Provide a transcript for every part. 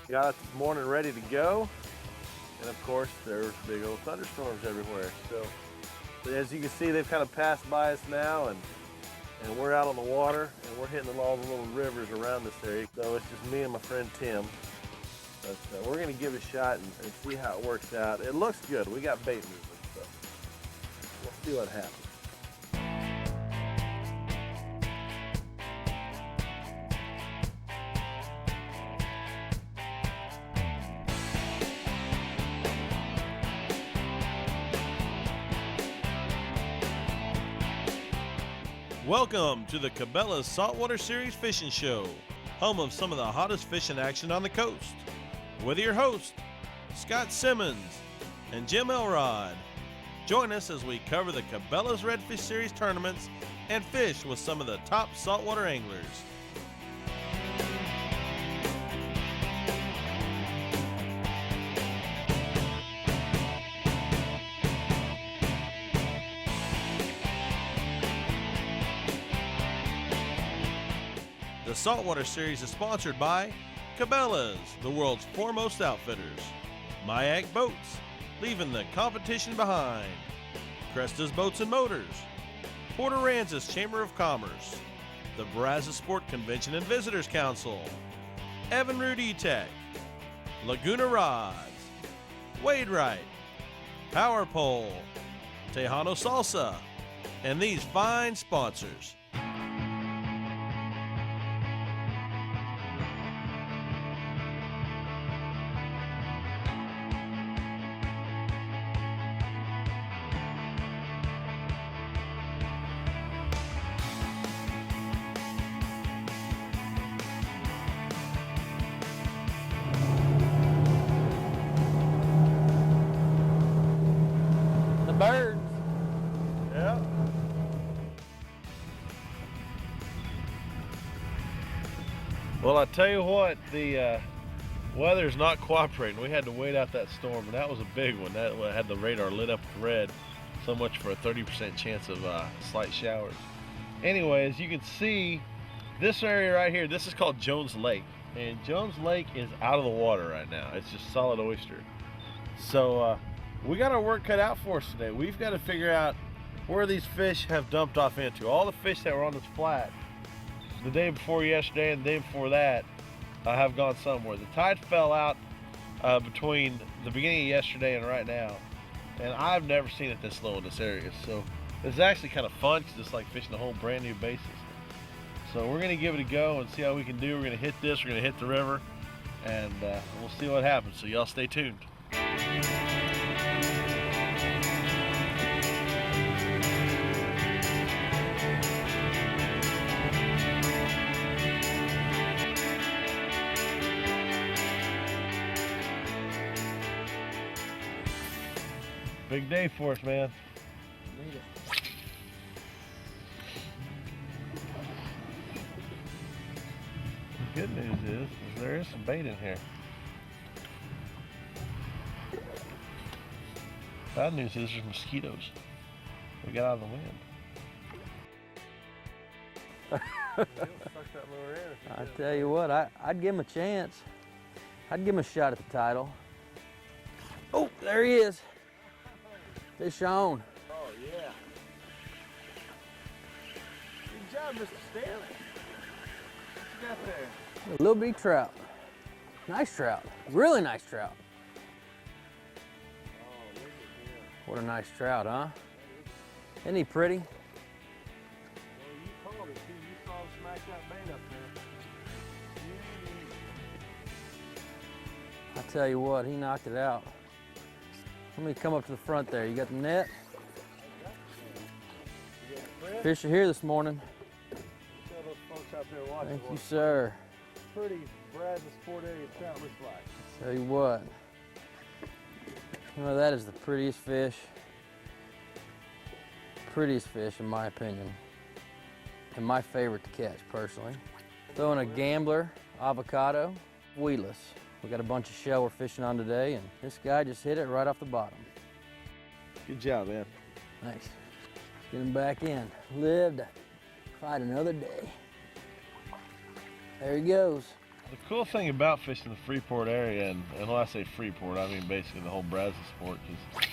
Got it this morning ready to go. And of course, there's big old thunderstorms everywhere. So as you can see, they've kind of passed by us now, and we're out on the water, and we're hitting all the little rivers around this area. So it's just me and my friend Tim. But we're gonna give it a shot and see how it works out. It looks good. We got bait movement, so we'll see what happens. Welcome to the Cabela Saltwater Series Fishing Show, home of some of the hottest fishing action on the coast. With your host, Scott Simmons and Jim Elrod. Join us as we cover the Cabela's Redfish Series tournaments and fish with some of the top saltwater anglers. The Saltwater Series is sponsored by Cabela's, the world's foremost outfitters, Mayak Boats, leaving the competition behind, Cresta's Boats and Motors, Port Aransas Chamber of Commerce, the Brazos Sport Convention and Visitors Council, Evan Root E-Tech, Laguna Rods, Wade Wright, Power Pole, Tejano Salsa, and these fine sponsors. Birds. Yeah. Well, I tell you what, the weather's not cooperating. We had to wait out that storm, and that was a big one. That had the radar lit up with red. So much for a 30% chance of slight showers. Anyway, as you can see, this area right here, this is called Jones Lake. And Jones Lake is out of the water right now. It's just solid oyster. So, we got our work cut out for us today. We've got to figure out where these fish have dumped off into. All the fish that were on this flat the day before yesterday and the day before that have gone somewhere. The tide fell out between the beginning of yesterday and right now, and I've never seen it this low in this area. So it's actually kind of fun because it's like fishing a whole brand new basis. So we're going to give it a go and see how we can do. We're going to hit this, we're going to hit the river, and we'll see what happens. So y'all stay tuned. Big day for us, man. Need it. The good news is there is some bait in here. Bad news is there's mosquitoes. We got out of the wind. I tell you what, I'd give him a chance. I'd give him a shot at the title. Oh, there he is. Fish on. Oh, yeah. Good job, Mr. Stanley. What you got there? A little bitty trout. Nice trout. Really nice trout. Oh, look at him. What a nice trout, huh? Isn't he pretty? Well, you called it, too. You saw him smack that bait up there. I tell you what, he knocked it out. Let me come up to the front there. You got the net? Fish are here this morning. Tell those folks out there watching. Thank you, sir. Pretty Brazos Sport area trout looks like. Tell you what. Well, that is the prettiest fish. Prettiest fish, in my opinion. And my favorite to catch, personally. Throwing a gambler, avocado, weedless. We got a bunch of shell we're fishing on today, and this guy just hit it right off the bottom. Good job, man. Thanks. Get him back in. Live to fight another day. There he goes. The cool thing about fishing the Freeport area, and when I say Freeport, I mean basically the whole Brazosport, because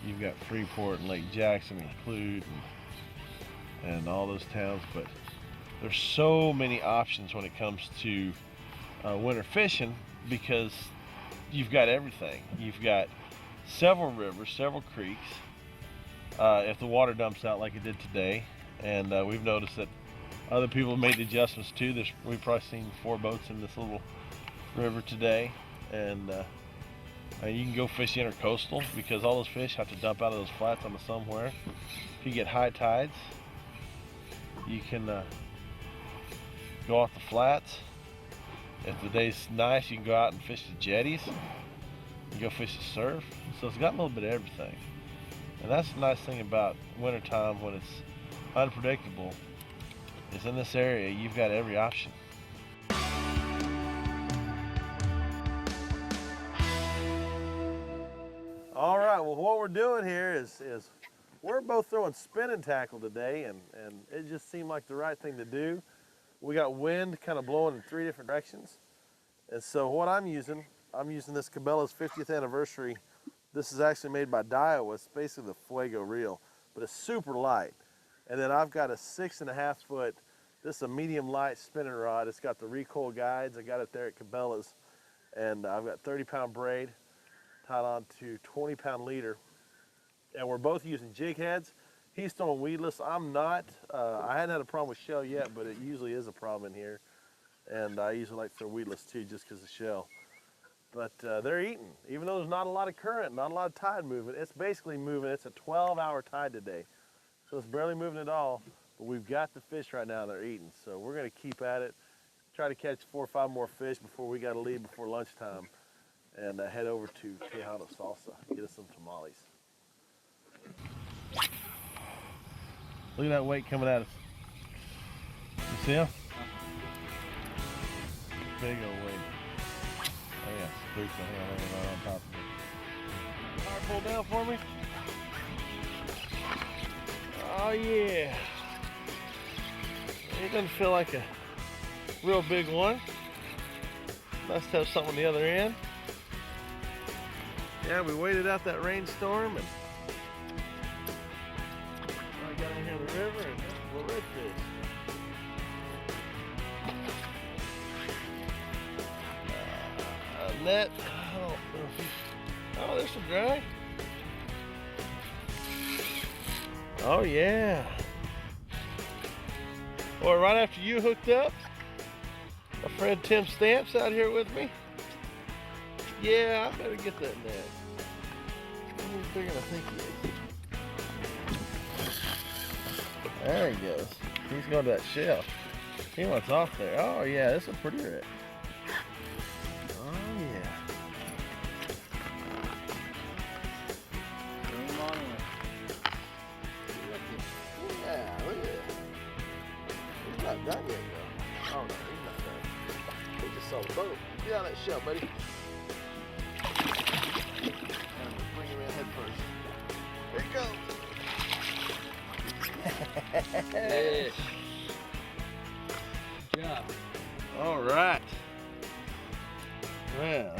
you've got Freeport and Lake Jackson included, and all those towns, but there's so many options when it comes to winter fishing, because you've got everything. You've got several rivers, several creeks. If the water dumps out like it did today, and we've noticed that other people have made the adjustments too. We've probably seen 4 boats in this little river today, and you can go fish intercoastal because all those fish have to dump out of those flats onto somewhere. If you get high tides, you can go off the flats. If the day's nice, you can go out and fish the jetties. You can go fish the surf. So it's got a little bit of everything. And that's the nice thing about wintertime when it's unpredictable, is in this area you've got every option. All right, well what we're doing here is we're both throwing spinning tackle today, and it just seemed like the right thing to do. We got wind kind of blowing in 3 different directions. And so what I'm using this Cabela's 50th anniversary. This is actually made by Daiwa. It's basically the Fuego reel, but it's super light. And then I've got a 6.5 foot, this is a medium light spinning rod. It's got the recoil guides. I got it there at Cabela's. And I've got 30-pound braid tied on to 20-pound leader. And we're both using jig heads. He's throwing weedless. I'm not. I hadn't had a problem with shell yet, but it usually is a problem in here. And I usually like to throw weedless too, just because of shell. But they're eating. Even though there's not a lot of current, not a lot of tide movement, it's basically moving. It's a 12-hour tide today. So it's barely moving at all. But we've got the fish right now, and they're eating. So we're going to keep at it, try to catch 4 or 5 more fish before we got to leave before lunchtime, and head over to Tejano Salsa, get us some tamales. Look at that weight coming at us. You see him? Big old weight. Oh yeah, spooks right on top of it. All right, pull down for me. Oh yeah. It doesn't feel like a real big one. Nice to have something on the other end. Yeah, we waited out that rainstorm, and I got in here in the river, and we're redfish. Net. Oh, there's some drag. Oh yeah. Boy, right after you hooked up, my friend Tim Stamps out here with me. Yeah, I better get that net. He's bigger than I think he is. There he goes. He's going to that shell. He wants off there. Oh yeah, this is a pretty red. Oh yeah. Yeah, look at it. He's not done yet though. Oh no, he's not done. He just saw the boat. Get out of that shell, buddy. Bring him in head first. Here he goes. Good job. All right. Well,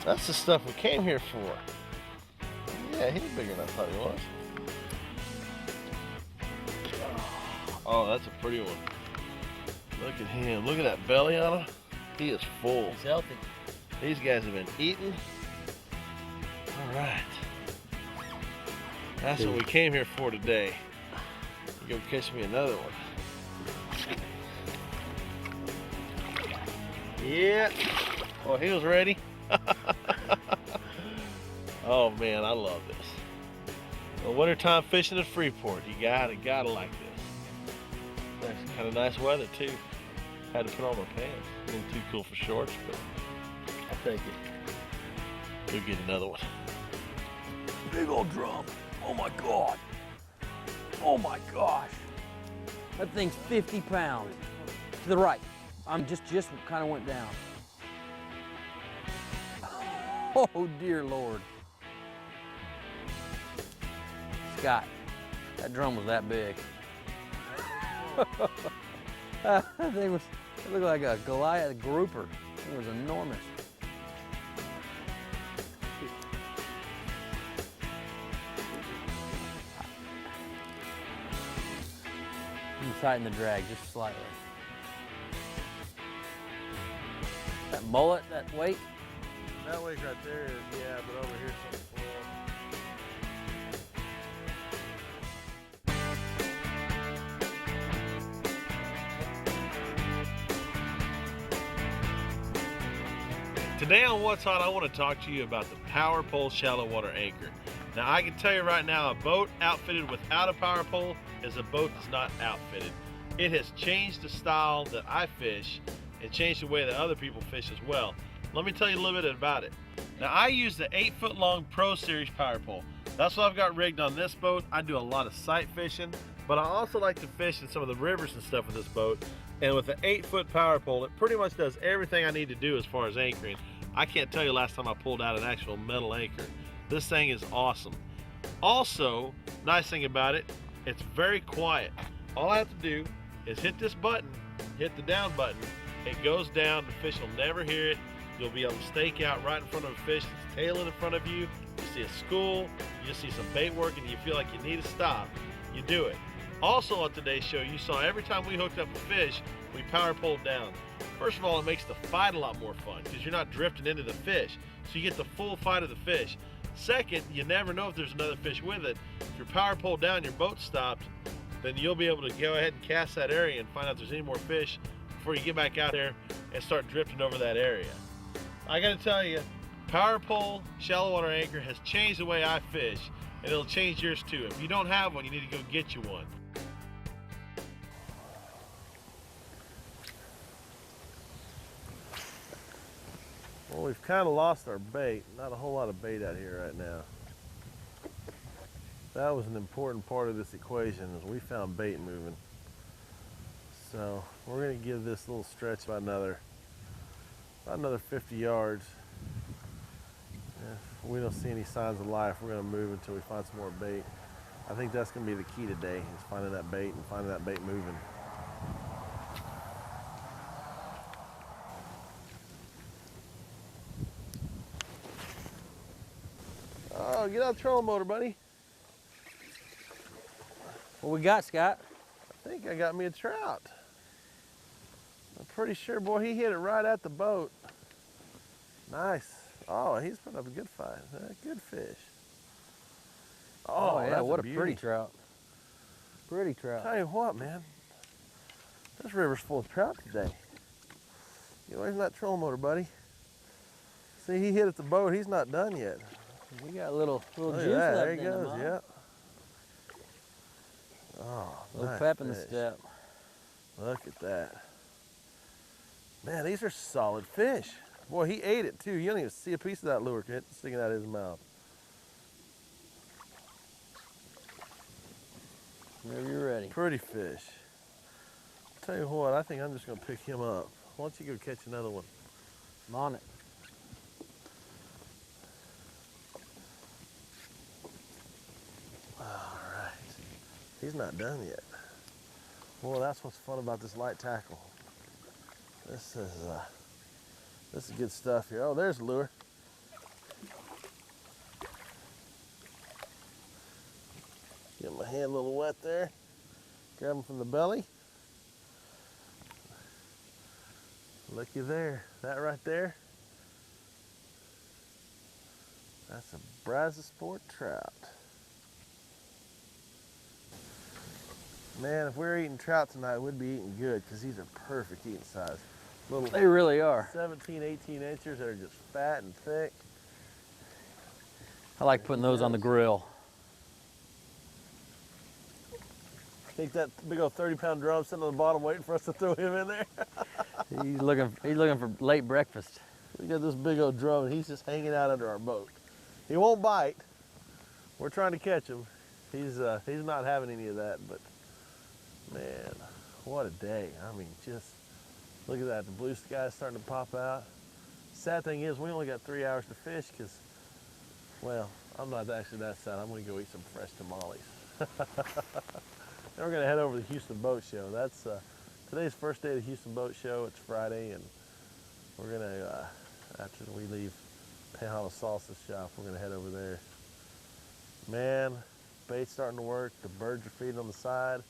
that's the stuff we came here for. Yeah, he's bigger than I thought he was. Oh, that's a pretty one. Look at him. Look at that belly on him. He is full. He's healthy. These guys have been eating. All right. That's what we came here for today. You go catch me another one. Yeah. Oh, he was ready. Oh man, I love this. Well, wintertime fishing at Freeport, you gotta like this. That's kind of nice weather too. Had to put on my pants. A little too cool for shorts, but I'll take it. Go get another one. Big old drum. Oh my God. Oh my gosh. That thing's 50 pounds. To the right. I'm just kind of went down. Oh dear Lord. Scott, that drum was that big. That thing was It looked like a Goliath grouper. It was enormous. You can tighten the drag just slightly. That mullet, that wake. That wake right there is, yeah, but over here something full. Today on What's Hot, I want to talk to you about the Power Pole Shallow Water Anchor. Now, I can tell you right now, a boat outfitted without a power pole is a boat that's not outfitted. It has changed the style that I fish and changed the way that other people fish as well. Let me tell you a little bit about it. Now, I use the 8-foot long Pro Series power pole. That's what I've got rigged on this boat. I do a lot of sight fishing, but I also like to fish in some of the rivers and stuff with this boat. And with the 8-foot power pole, it pretty much does everything I need to do as far as anchoring. I can't tell you last time I pulled out an actual metal anchor. This thing is awesome. Also, nice thing about it, it's very quiet. All I have to do is hit this button, hit the down button. It goes down, the fish will never hear it. You'll be able to stake out right in front of a fish that's tailing in front of you. You see a school, you just see some bait work, and you feel like you need to stop. You do it. Also on today's show, you saw every time we hooked up a fish, we power pulled down. First of all, it makes the fight a lot more fun because you're not drifting into the fish, so you get the full fight of the fish. Second, you never know if there's another fish with it. If you're power pulled down, your boat stopped, then you'll be able to go ahead and cast that area and find out if there's any more fish before you get back out there and start drifting over that area. I gotta tell you, Power Pole Shallow Water Anchor has changed the way I fish, and it'll change yours too. If you don't have one, you need to go get you one. Well, we've kind of lost our bait. Not a whole lot of bait out here right now. That was an important part of this equation, is we found bait moving. So we're going to give this little stretch about another 50 yards. If we don't see any signs of life, we're going to move until we find some more bait. I think that's going to be the key today, is finding that bait and finding that bait moving. Oh, get out the trolling motor, buddy. What we got, Scott? I think I got me a trout. I'm pretty sure, boy, he hit it right at the boat. Nice. Oh, he's putting up a good fight. Good fish. Oh yeah, what a beauty. pretty trout. Pretty trout. Tell you what, man. This river's full of trout today. Get away from that trolling motor, buddy. See, he hit at the boat. He's not done yet. We got a little Look juice at that. left There he in goes. them, huh? Yep. Oh, A little nice pep in the fish. step. Look at that. Man, these are solid fish. Boy, he ate it too. You don't even see a piece of that lure sticking out of his mouth. Whenever you're ready. Pretty fish. Tell you what, I think I'm just going to pick him up. Why don't you go catch another one? I'm on it. All right. He's not done yet. Boy, that's what's fun about this light tackle. This is good stuff here. Oh, there's a lure. Get my hand a little wet there. Grab him from the belly. Looky there. That right there. That's a Brazosport trout. Man, if we were eating trout tonight, we'd be eating good because these are perfect eating size. Little They really are. 17, 18 inches that are just fat and thick. I like putting those on the grill. Think that big old 30-pound drum sitting on the bottom waiting for us to throw him in there? He's looking for late breakfast. We got this big old drum and he's just hanging out under our boat. He won't bite. We're trying to catch him. He's not having any of that, but man, what a day. I mean, just look at that. The blue sky is starting to pop out. Sad thing is we only got 3 hours to fish because, well, I'm not actually that sad. I'm going to go eat some fresh tamales. Then we're going to head over to the Houston Boat Show. That's Today's first day of the Houston Boat Show. It's Friday, and we're gonna, after we leave Tejano Salsa shop, we're gonna head over there. Man, bait's starting to work. The birds are feeding on the side.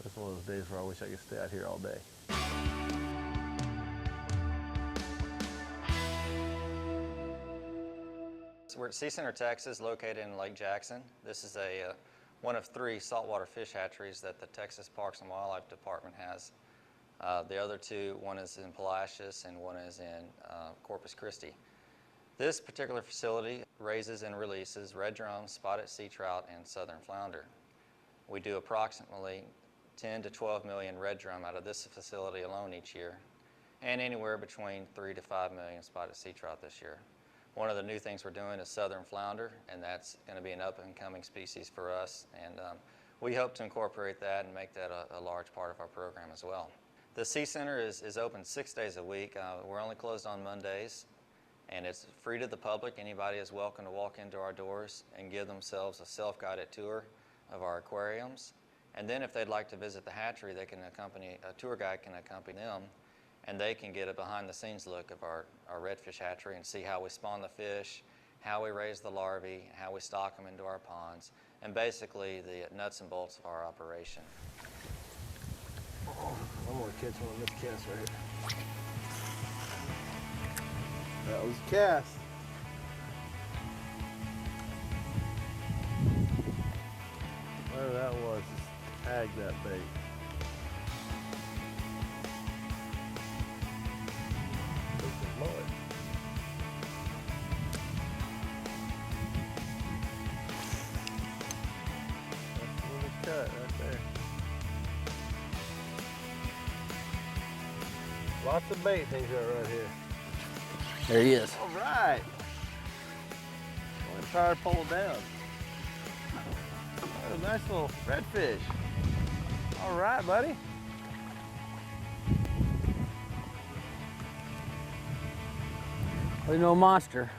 It's one of those days where I wish I could stay out here all day. So we're at Sea Center, Texas, located in Lake Jackson. This is one of 3 saltwater fish hatcheries that the Texas Parks and Wildlife Department has. The other 2, one is in Palacios and one is in Corpus Christi. This particular facility raises and releases red drum, spotted sea trout, and southern flounder. We do approximately 10 to 12 million red drum out of this facility alone each year, and anywhere between 3 to 5 million spotted sea trout this year. One of the new things we're doing is southern flounder, and that's going to be an up-and-coming species for us, and we hope to incorporate that and make that a large part of our program as well. The Sea Center is open 6 days a week. We're only closed on Mondays, and it's free to the public. Anybody is welcome to walk into our doors and give themselves a self-guided tour of our aquariums. And then if they'd like to visit the hatchery, a tour guide can accompany them, and they can get a behind-the-scenes look of our redfish hatchery and see how we spawn the fish, how we raise the larvae, how we stock them into our ponds, and basically the nuts and bolts of our operation. Oh, I'm gonna catch one on this cast right here. That was a cast. Whatever that was, just tag that bait. Cut right there. Lots of bait things right here. There he is. All right. I'm trying to pull it down. Oh, a nice little redfish. All right, buddy. Well, no monster.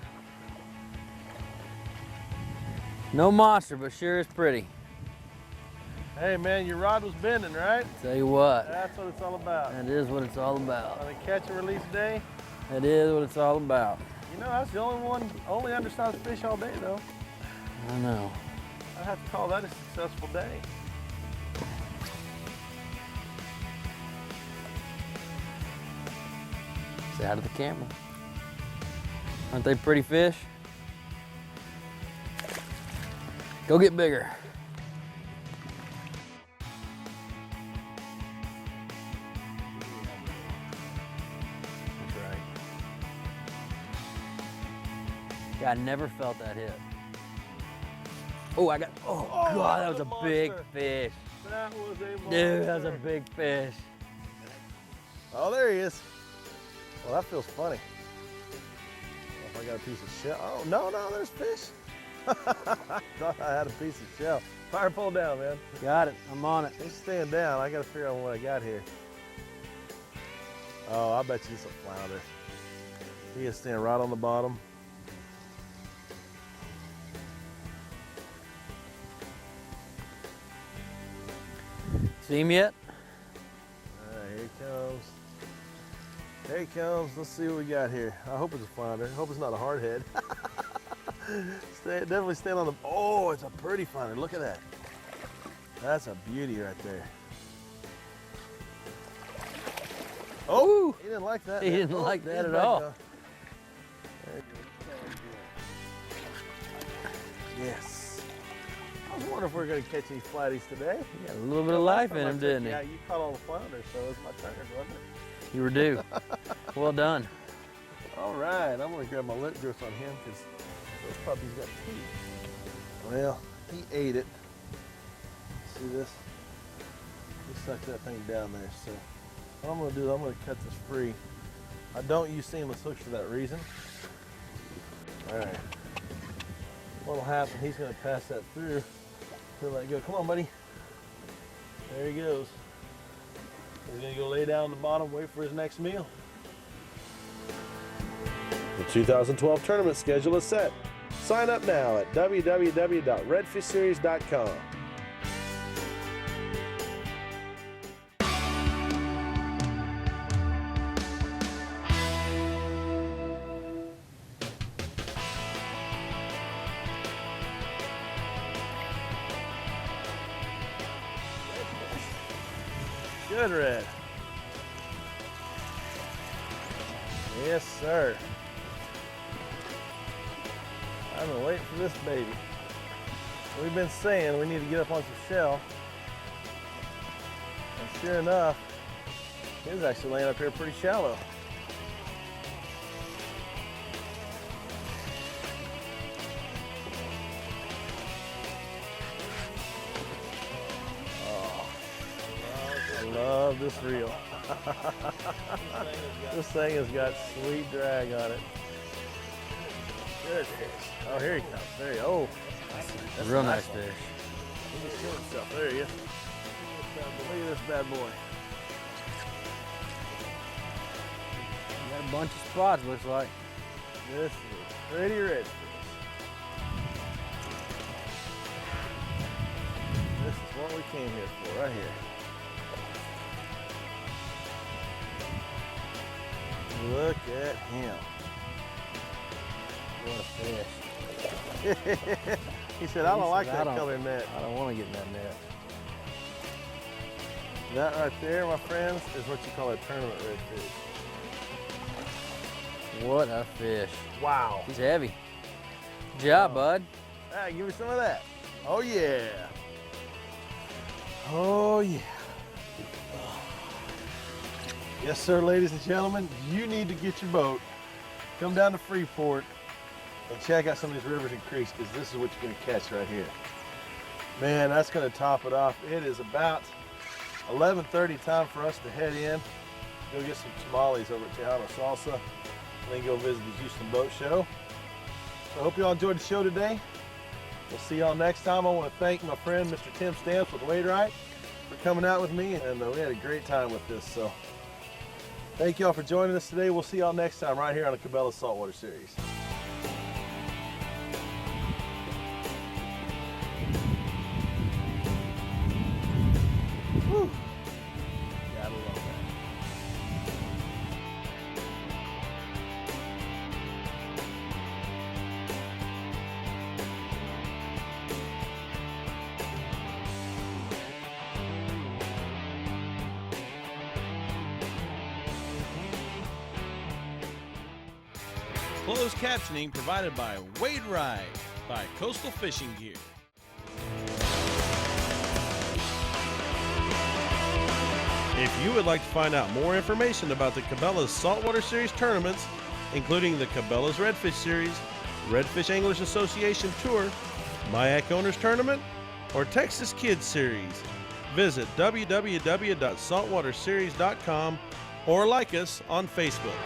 No monster, but sure is pretty. Hey man, your rod was bending, right? Tell you what. That's what it's all about. That is what it's all about. On a catch and release day. That is what it's all about. You know, that's the only undersized fish all day though. I know. I have to call that a successful day. It's out of the camera. Aren't they pretty fish? Go get bigger. That's right. Yeah, I never felt that hit. Oh, God, that was a big monster. fish. That was a monster. Dude, that was a big fish. Oh, there he is. Well, that feels funny. If I got a piece of shell. Oh, no, there's fish. I thought I had a piece of shell. Fire pull down, man. Got it, I'm on it. He's staying down. I got to figure out what I got here. Oh, I bet you it's a flounder. He is staying right on the bottom. See him yet? All right, here he comes. Here he comes. Let's see what we got here. I hope it's a flounder. I hope it's not a hardhead. Definitely stand on the. Oh, it's a pretty flounder. Look at that. That's a beauty right there. Oh, he didn't like that. He didn't like that at all. Yes. I was wondering if we were going to catch any flatties today. He got a little bit of life in him, didn't he? Yeah, you caught all the flounders, so it was my turn, wasn't it? You were due. Well done. All right, I'm going to grab my lip grip on him because those puppies got teeth. Well, he ate it. See this? He sucked that thing down there. So what I'm going to do is I'm going to cut this free. I don't use seamless hooks for that reason. All right. What'll happen, he's going to pass that through. He'll let go. Come on, buddy. There he goes. He's going to go lay down on the bottom, wait for his next meal. The 2012 tournament schedule is set. Sign up now at www.redfishseries.com. Good red. Yes, sir. I've been waiting for this baby. We've been saying we need to get up on some shell. And sure enough, he's actually laying up here pretty shallow. Oh, I love this reel. This thing has got sweet drag on it. Good fish. Oh, here he comes. There he is. Oh, that's Real a nice one. fish. He just showed himself. There he is. Look at this bad boy. Got a bunch of spots, looks like. This is pretty redfish. This is what we came here for, right here. Look at him. What a fish. He said, I don't like that don't- color net. I don't want to get in that net. That right there, my friends, is what you call a tournament redfish. What a fish. Wow. He's heavy. Good job, bud. Ah, give me some of that. Oh, yeah. Oh, yeah. Yes, sir, ladies and gentlemen, you need to get your boat, come down to Freeport, and check out some of these rivers and creeks, because this is what you're going to catch right here. Man, that's going to top it off. It is about 11:30 time for us to head in, go get some tamales over at Tejano Salsa, and then go visit the Houston Boat Show. So I hope you all enjoyed the show today. We'll see y'all next time. I want to thank my friend, Mr. Tim Stamps with Wade Right, for coming out with me, and we had a great time with this. So thank y'all for joining us today. We'll see y'all next time right here on the Cabela Saltwater Series. Whew. Gotta love that. Closed captioning provided by Wade Ride by Coastal Fishing Gear. If you would like to find out more information about the Cabela's Saltwater Series tournaments, including the Cabela's Redfish Series, Redfish Anglers Association Tour, Mayak Owners Tournament, or Texas Kids Series, visit www.saltwaterseries.com or like us on Facebook.